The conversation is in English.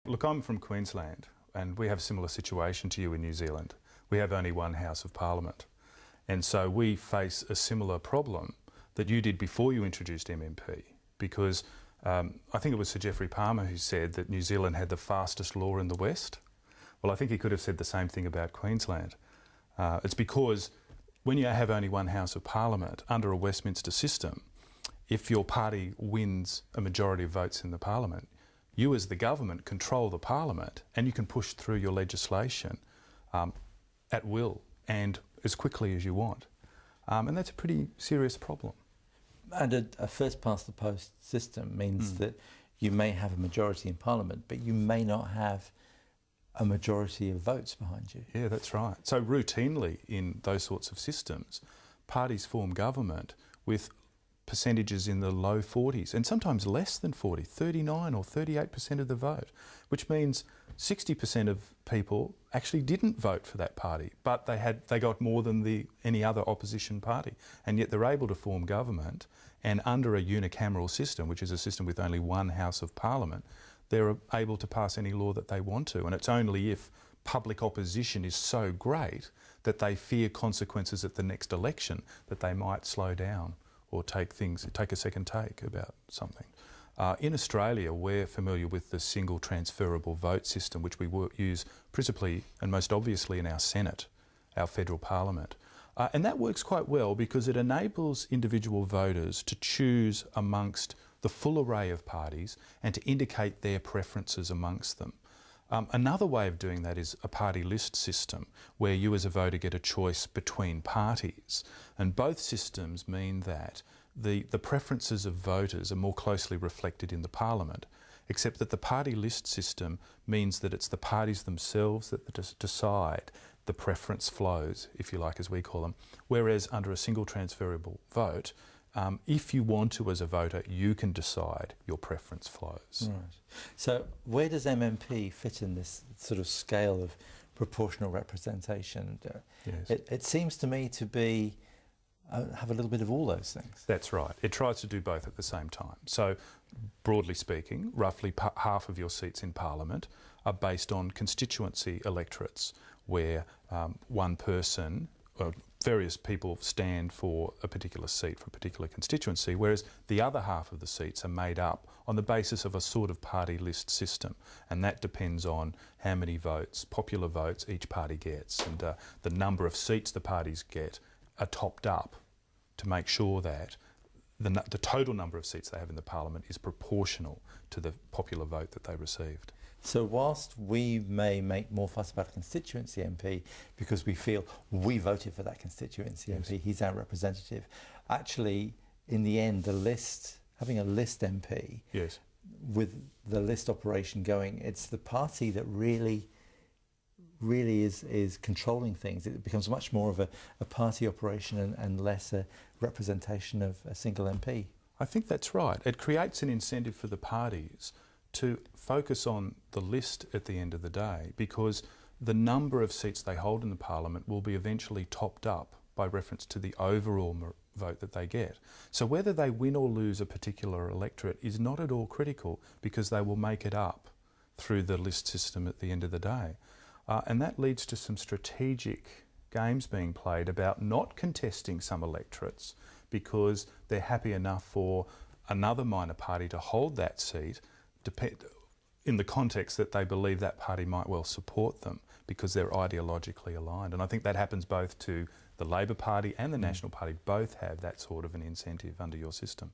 Look, I'm from Queensland and we have a similar situation to you in New Zealand. We have only one House of Parliament. And so we face a similar problem that you did before you introduced MMP, because I think it was Sir Geoffrey Palmer who said that New Zealand had the fastest law in the West. Well, I think he could have said the same thing about Queensland. It's because when you have only one House of Parliament under a Westminster system, if your party wins a majority of votes in the Parliament, you as the government control the Parliament and you can push through your legislation at will and as quickly as you want. And that's a pretty serious problem. And a first-past-the-post system means that you may have a majority in Parliament, but you may not have a majority of votes behind you. Yeah, that's right. So routinely in those sorts of systems, parties form government with percentages in the low 40s and sometimes less than 40, 39 or 38% of the vote, which means 60% of people actually didn't vote for that party, but they got more than any other opposition party, and yet they're able to form government, and under a unicameral system, which is a system with only one House of Parliament, they're able to pass any law that they want to, and it's only if public opposition is so great that they fear consequences at the next election that they might slow down or take a second take about something. In Australia, we're familiar with the single transferable vote system, which we use principally and most obviously in our Senate, our federal parliament. And that works quite well because it enables individual voters to choose amongst the full array of parties and to indicate their preferences amongst them. Another way of doing that is a party list system, where you as a voter get a choice between parties. And both systems mean that the preferences of voters are more closely reflected in the Parliament, except that the party list system means that it's the parties themselves that decide the preference flows, if you like, as we call them, whereas under a single transferable vote, if you want to as a voter, you can decide your preference flows. Right. So where does MMP fit in this sort of scale of proportional representation? Yes. It seems to me to be have a little bit of all those things. That's right. It tries to do both at the same time. So broadly speaking, roughly half of your seats in Parliament are based on constituency electorates, where one person, various people stand for a particular seat for a particular constituency, whereas the other half of the seats are made up on the basis of a sort of party list system, and that depends on how many votes, popular votes, each party gets, and the number of seats the parties get are topped up to make sure that the total number of seats they have in the Parliament is proportional to the popular vote that they received. So whilst we may make more fuss about a constituency MP because we feel we voted for that constituency MP, he's our representative, actually in the end having a list MP, with the list operation going, it's the party that really is controlling things. It becomes much more of a party operation and less a representation of a single MP. I think that's right. It creates an incentive for the parties to focus on the list at the end of the day, because the number of seats they hold in the Parliament will be eventually topped up by reference to the overall vote that they get. So whether they win or lose a particular electorate is not at all critical, because they will make it up through the list system at the end of the day. And that leads to some strategic games being played about not contesting some electorates because they're happy enough for another minor party to hold that seat in the context that they believe that party might well support them because they're ideologically aligned. And I think that happens both to the Labor Party and the National Party. Both have that sort of an incentive under your system.